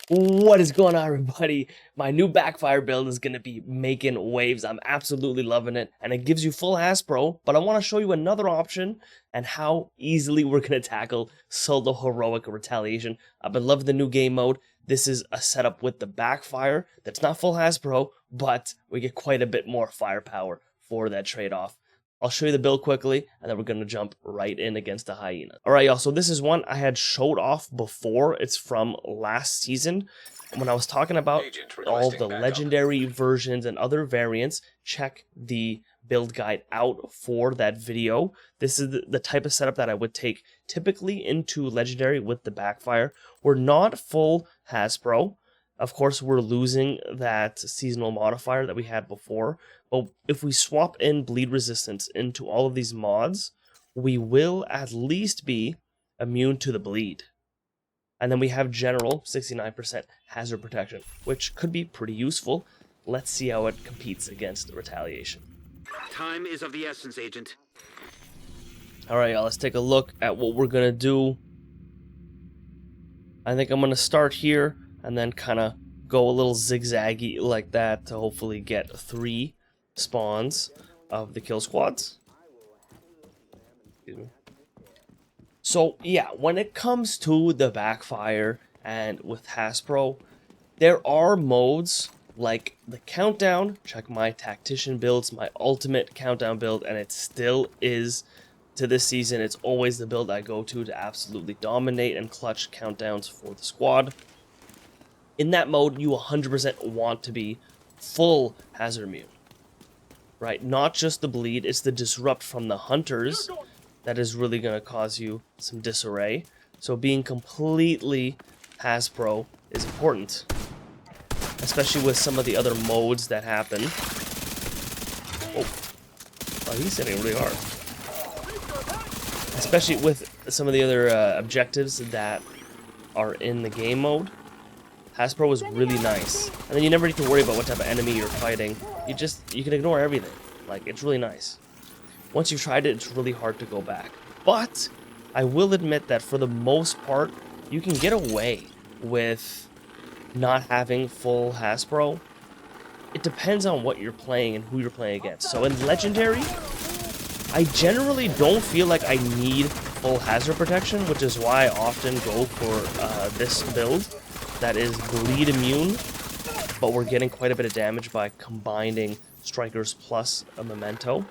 What is going on, everybody? My new Backfire build is going to be making waves. I'm absolutely loving it, and it gives you full hazpro, but I want to show you another option and how easily we're going to tackle solo heroic retaliation. I've been loving the new game mode. This is a setup with the Backfire that's not full hazpro, but we get quite a bit more firepower for that trade-off. I'll show you the build quickly, and then we're going to jump right in against the hyena. Alright, y'all, so this is one I had showed off before. It's from last season. When I was talking about all the legendary versions and other variants, check the build guide out for that video. This is the type of setup that I would take typically into legendary with the Backfire. We're not full hazpro. Of course, we're losing that seasonal modifier that we had before, but if we swap in bleed resistance into all of these mods, we will at least be immune to the bleed. And then we have general 69% hazard protection, which could be pretty useful. Let's see how it competes against retaliation. Time is of the essence, Agent. Alright, y'all, let's take a look at what we're going to do. I think I'm going to start here and then kind of go a little zigzaggy like that to hopefully get 3 spawns of the kill squads. Excuse me. So yeah, when it comes to the Backfire and with hazpro, there are modes like the countdown. Check my tactician builds, my ultimate countdown build, and it still is to this season. It's always the build I go to absolutely dominate and clutch countdowns for the squad. In that mode, you 100% want to be full hazard immune, right? Not just the bleed, it's the disrupt from the hunters that is really going to cause you some disarray. So being completely hazpro is important, especially with some of the other modes that happen. Oh, he's hitting really hard. Especially with some of the other objectives that are in the game mode. hazpro is really nice, and then you never need to worry about what type of enemy you're fighting. You can ignore everything. Like, it's really nice. Once you've tried it, it's really hard to go back. But I will admit that for the most part, you can get away with not having full hazpro. It depends on what you're playing and who you're playing against. So in legendary, I generally don't feel like I need full hazard protection, which is why I often go for this build that is bleed immune, but we're getting quite a bit of damage by combining strikers plus a memento.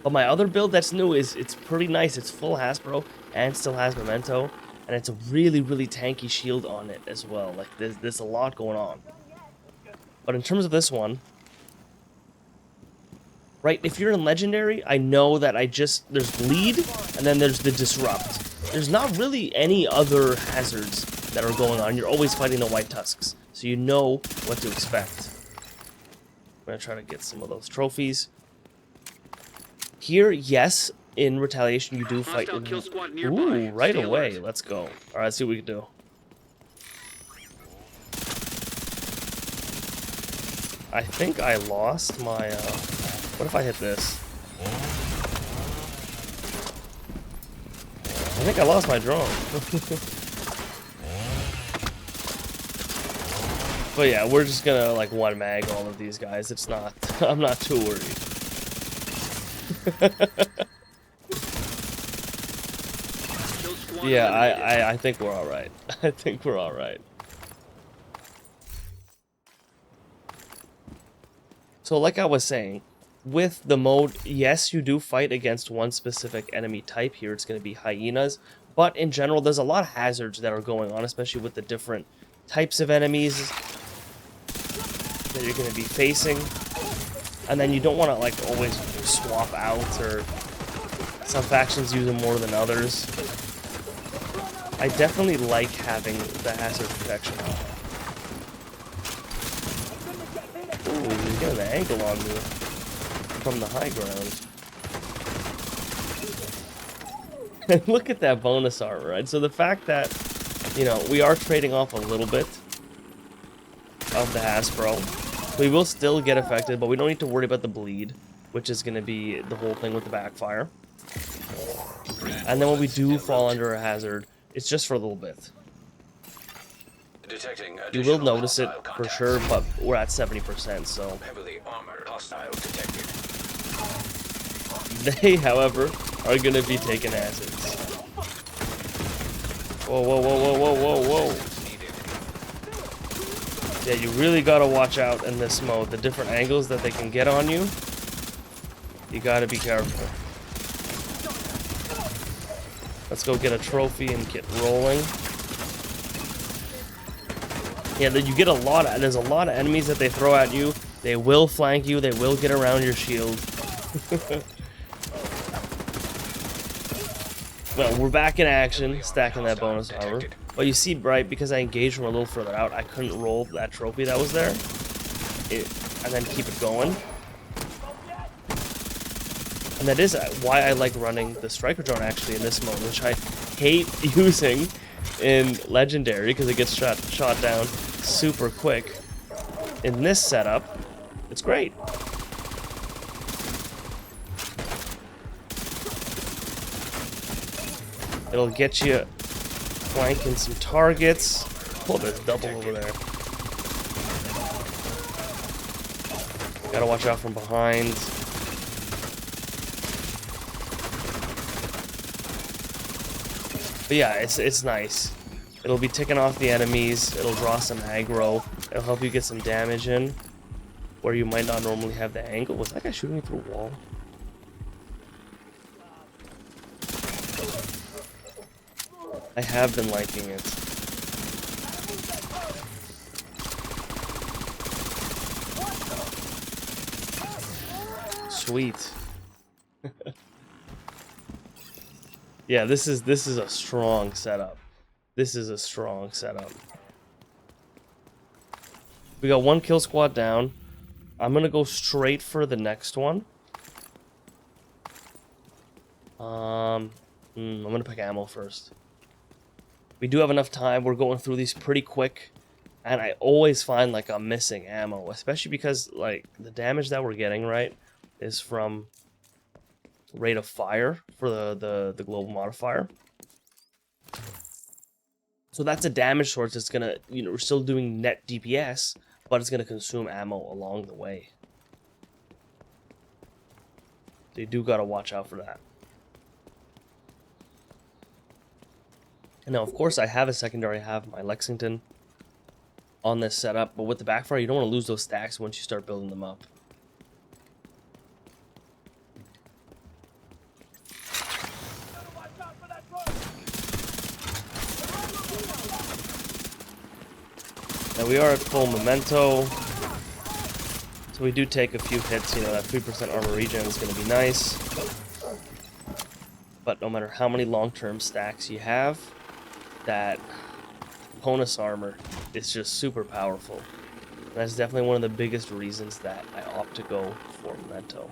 But my other build that's new it's pretty nice. It's full hazpro and still has memento, and it's a really, really tanky shield on it as well. Like, there's a lot going on. But in terms of this one, right, if you're in legendary, I know that there's bleed, and then there's the disrupt. There's not really any other hazards that are going on. You're always fighting the white tusks, so you know what to expect. I'm gonna try to get some of those trophies. Here, yes, in retaliation you do fight. Ooh, right away. Let's go. Alright, let's see what we can do. I think I lost my, what if I hit this? I think I lost my drone. But yeah, we're just gonna, like, one mag all of these guys. It's not, I'm not too worried. Yeah, I think we're alright. I think we're alright. So like I was saying, with the mode, yes, you do fight against one specific enemy type. Here it's going to be hyenas, but in general there's a lot of hazards that are going on, especially with the different types of enemies that you're going to be facing. And then you don't want to, like, always swap out, or some factions use them more than others. I definitely like having the hazard protection. Ooh, he's getting an angle on me from the high ground. And look at that bonus armor, right? So the fact that, you know, we are trading off a little bit of the hazpro. We will still get affected, but we don't need to worry about the bleed, which is going to be the whole thing with the Backfire. And then when we do fall under a hazard, it's just for a little bit. Detecting You will additional notice it hostile for contacts. sure, but we're at 70%, so Heavily armored hostile detected. they, however, are gonna be taking acids. Whoa, whoa, whoa, whoa, whoa, whoa, whoa. Yeah, you really gotta watch out in this mode. The different angles that they can get on you, you gotta be careful. Let's go get a trophy and get rolling. Yeah, then you get a lot of, there's a lot of enemies that they throw at you. They will flank you, they will get around your shield. Well, we're back in action, stacking that bonus armor. But you see, right, because I engaged from a little further out, I couldn't roll that trophy that was there. And then keep it going. And that is why I like running the striker drone actually in this mode, which I hate using in Legendary because it gets shot down super quick. In this setup, it's great. It'll get you flanking some targets. Oh, there's double over there. Gotta watch out from behind. But yeah, it's nice. It'll be ticking off the enemies. It'll draw some aggro. It'll help you get some damage in where you might not normally have the angle. Was that guy shooting me through a wall? I have been liking it. Sweet. Yeah, this is a strong setup. This is a strong setup. We got one kill squad down. I'm gonna go straight for the next one. I'm gonna pick ammo first. We do have enough time. We're going through these pretty quick. And I always find like I'm missing ammo, especially because like the damage that we're getting, right, is from rate of fire for the global modifier. So that's a damage source that's gonna, you know, we're still doing net DPS, but it's gonna consume ammo along the way. So you do gotta watch out for that. And now, of course, I have a secondary. I have my Lexington on this setup, but with the backfire, you don't want to lose those stacks once you start building them up. Now we are at full memento, so we do take a few hits. You know, that 3% armor regen is going to be nice. But no matter how many long-term stacks you have, that bonus armor is just super powerful. And that's definitely one of the biggest reasons that I opt to go for memento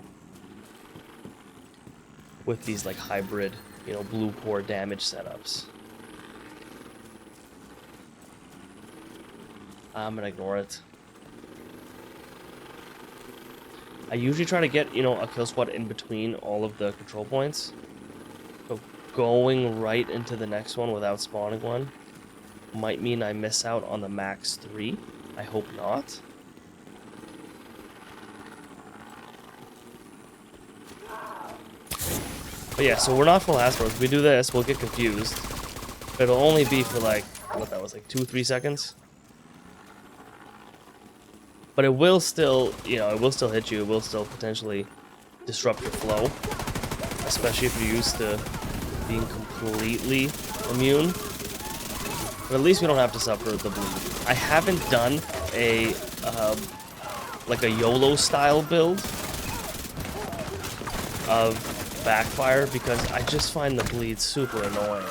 with these like hybrid, you know, blue core damage setups. I'm gonna ignore it. I usually try to get, you know, a kill squad in between all of the control points. So going right into the next one without spawning one might mean I miss out on the max 3. I hope not. But yeah, so we're not full hazpro. If we do this, we'll get confused. It'll only be for like, what that was, like 2-3 seconds. But it will still, you know, it will still hit you. It will still potentially disrupt your flow. Especially if you're used to being completely immune. But at least we don't have to suffer the bleed. I haven't done a, like a YOLO style build of backfire because I just find the bleed super annoying.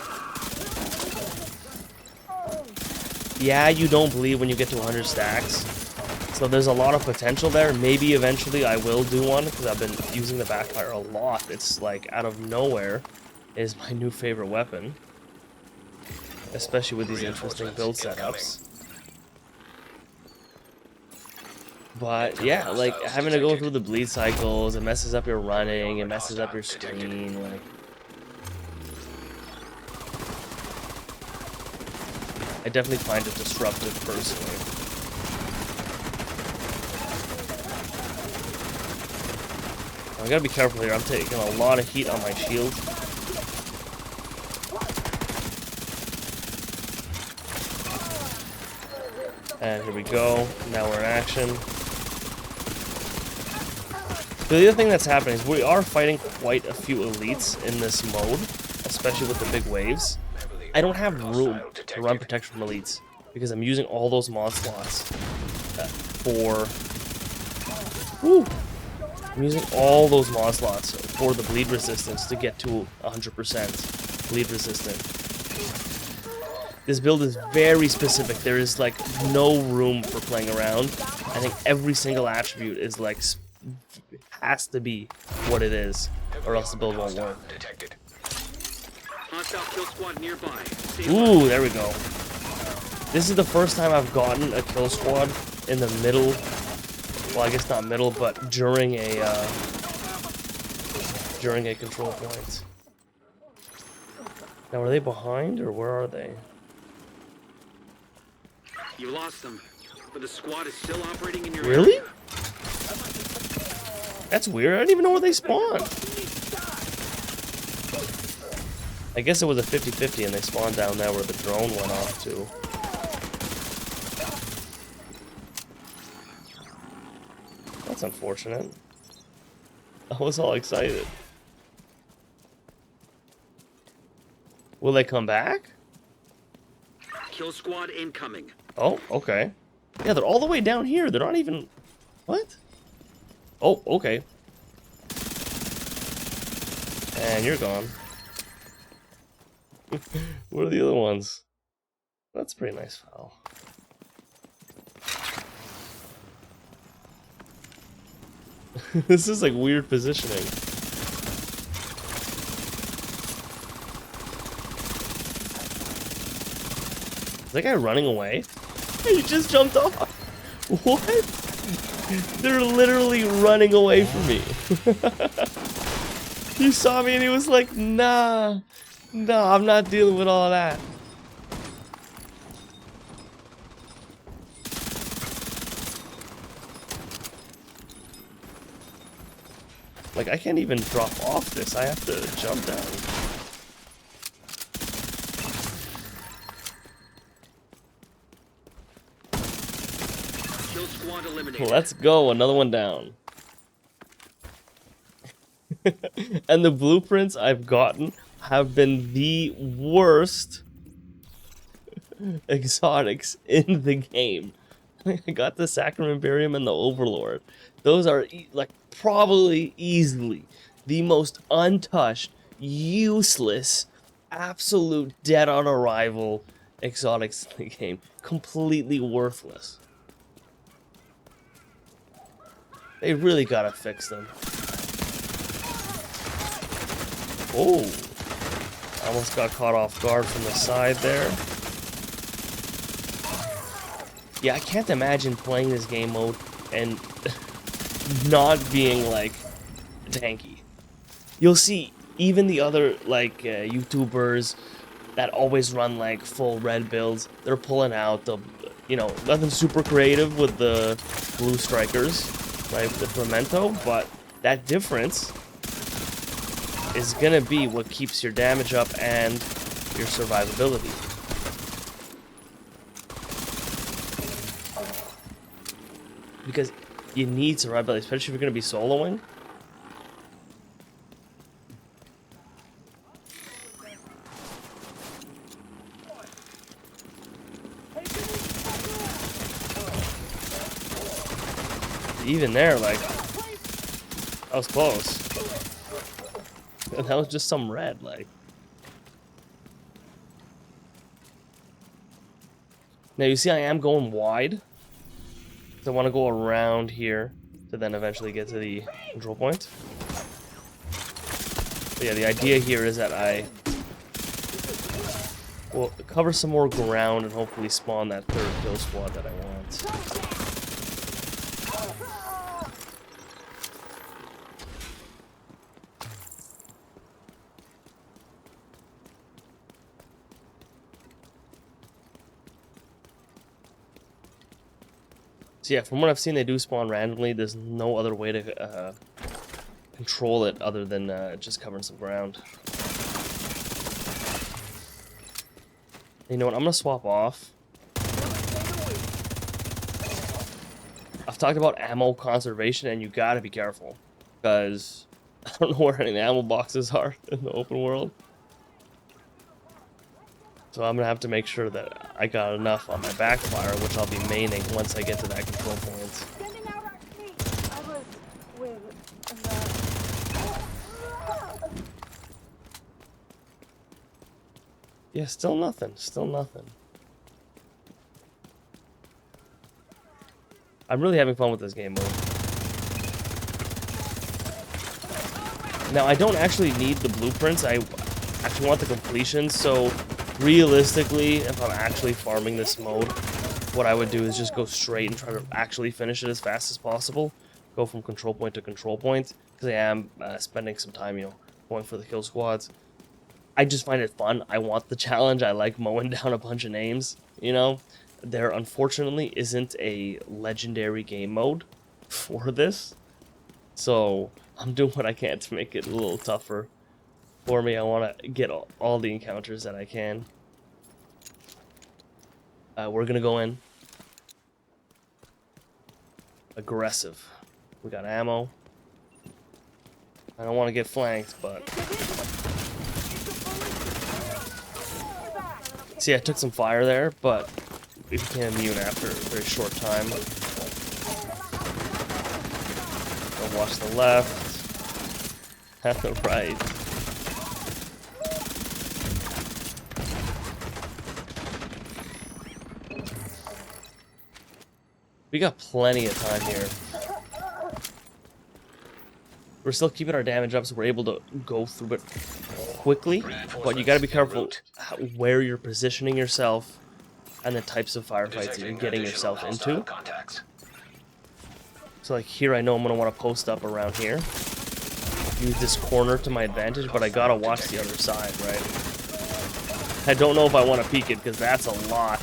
Yeah, you don't bleed when you get to 100 stacks. So there's a lot of potential there. Maybe eventually I will do one because I've been using the backfire a lot. It's like out of nowhere is my new favorite weapon. Especially with these interesting build setups. But yeah, like having to go through the bleed cycles, it messes up your running, it messes up your screen, like I definitely find it disruptive personally. I gotta be careful here. I'm taking a lot of heat on my shield. And here we go. Now we're in action. The other thing that's happening is we are fighting quite a few elites in this mode, especially with the big waves. I don't have room to run protection from elites because I'm using all those mod slots for... Woo! I'm using all those mod slots for the bleed resistance to get to 100% bleed resistant. This build is very specific. There is like no room for playing around. I think every single attribute is like has to be what it is, or else the build won't work. Ooh, there we go. This is the first time I've gotten a kill squad in the middle. Well, I guess not middle, but during a control point. Now, are they behind, or where are they? You lost them, but the squad is still operating in your Really? area. That's weird. I didn't even know where they spawned. I guess it was a 50-50 and they spawned down there where the drone went off to. That's unfortunate. I was all excited. Will they come back? Kill squad incoming. Oh, okay. Yeah, they're all the way down here. They're not even... What? Oh, okay. And you're gone. What are the other ones? That's a pretty nice foul. This is like weird positioning. Is that guy running away? He just jumped off. What? They're literally running away from me. He saw me and he was like, nah, I'm not dealing with all of that. Like, I can't even drop off this. I have to jump down. Kill squad eliminated. Let's go, another one down. And the blueprints I've gotten have been the worst exotics in the game. I got the Sacrum Imperium and the Overlord. Those are like probably easily the most untouched, useless, absolute dead on arrival exotics in the game. Completely worthless. They really gotta fix them. Oh, I almost got caught off guard from the side there. Yeah, I can't imagine playing this game mode and not being like tanky. You'll see even the other like YouTubers that always run like full red builds, they're pulling out the, you know, nothing super creative with the blue strikers, right, with the Memento, but that difference is gonna be what keeps your damage up and your survivability. Because you need survivability, especially if you're gonna be soloing. Even there, like, that was close. And that was just some red, like. Now you see I am going wide. So I want to go around here to then eventually get to the control point. But yeah, the idea here is that I will cover some more ground and hopefully spawn that third kill squad that I want. So yeah, from what I've seen, they do spawn randomly. There's no other way to control it other than just covering some ground. You know what? I'm gonna swap off. I've talked about ammo conservation, and you gotta be careful, because I don't know where any ammo boxes are in the open world. So I'm gonna have to make sure that I got enough on my backfire, which I'll be maining once I get to that control point. Sending out our team. I was with the... Yeah, still nothing. Still nothing. I'm really having fun with this game mode. Now, I don't actually need the blueprints. I actually want the completions. So, realistically, if I'm actually farming this mode, what I would do is just go straight and try to actually finish it as fast as possible. Go from control point to control point. Because I am spending some time, you know, going for the kill squads. I just find it fun. I want the challenge. I like mowing down a bunch of names, you know. There unfortunately isn't a legendary game mode for this. So I'm doing what I can to make it a little tougher for me. I want to get all the encounters that I can. We're going to go in. Aggressive. We got ammo. I don't want to get flanked, but... See, I took some fire there, but we became immune after a very short time. I'll watch the left, and the right. We got plenty of time here. We're still keeping our damage up, so we're able to go through it quickly, but you gotta be careful where you're positioning yourself and the types of firefights that you're getting yourself into. So like here, I know I'm gonna want to post up around here, use this corner to my advantage, but I gotta watch the other side, right? I don't know if I want to peek it, because that's a lot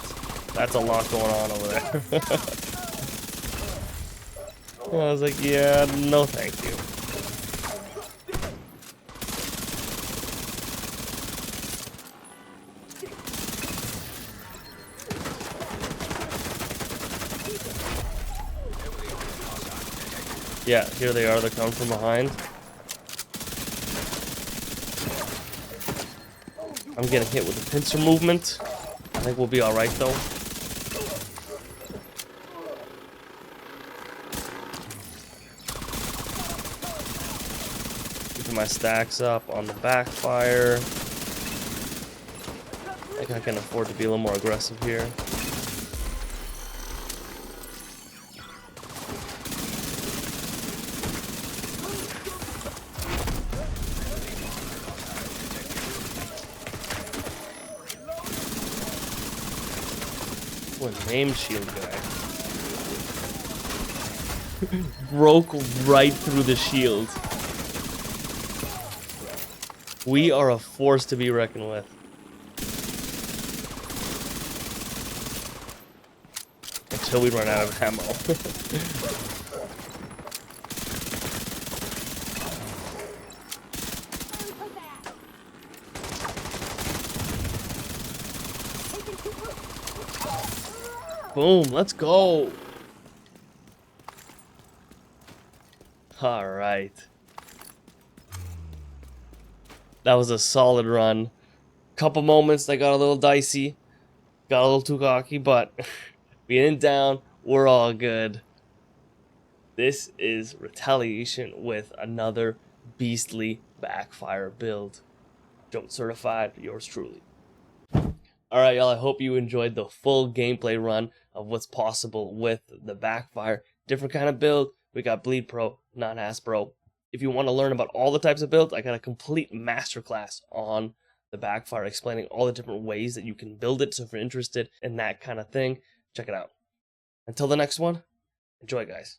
going on over there. I was like, yeah, no thank you. Yeah, here they are. They're coming from behind. I'm getting hit with the pincer movement. I think we'll be alright, though. Keeping my stacks up on the backfire. I think I can afford to be a little more aggressive here. Name shield guy broke right through the shield. We are a force to be reckoned with. Until we run out of ammo. Boom, let's go. All right. That was a solid run. Couple moments that got a little dicey. Got a little too cocky, but we ain't down. We're all good. This is Retaliation with another beastly backfire build. Jones certified, yours truly. Alright, y'all, I hope you enjoyed the full gameplay run of what's possible with the backfire. Different kind of build. We got BLEEDPRO, not hazpro. If you want to learn about all the types of builds, I got a complete masterclass on the backfire explaining all the different ways that you can build it. So if you're interested in that kind of thing, check it out. Until the next one, enjoy, guys.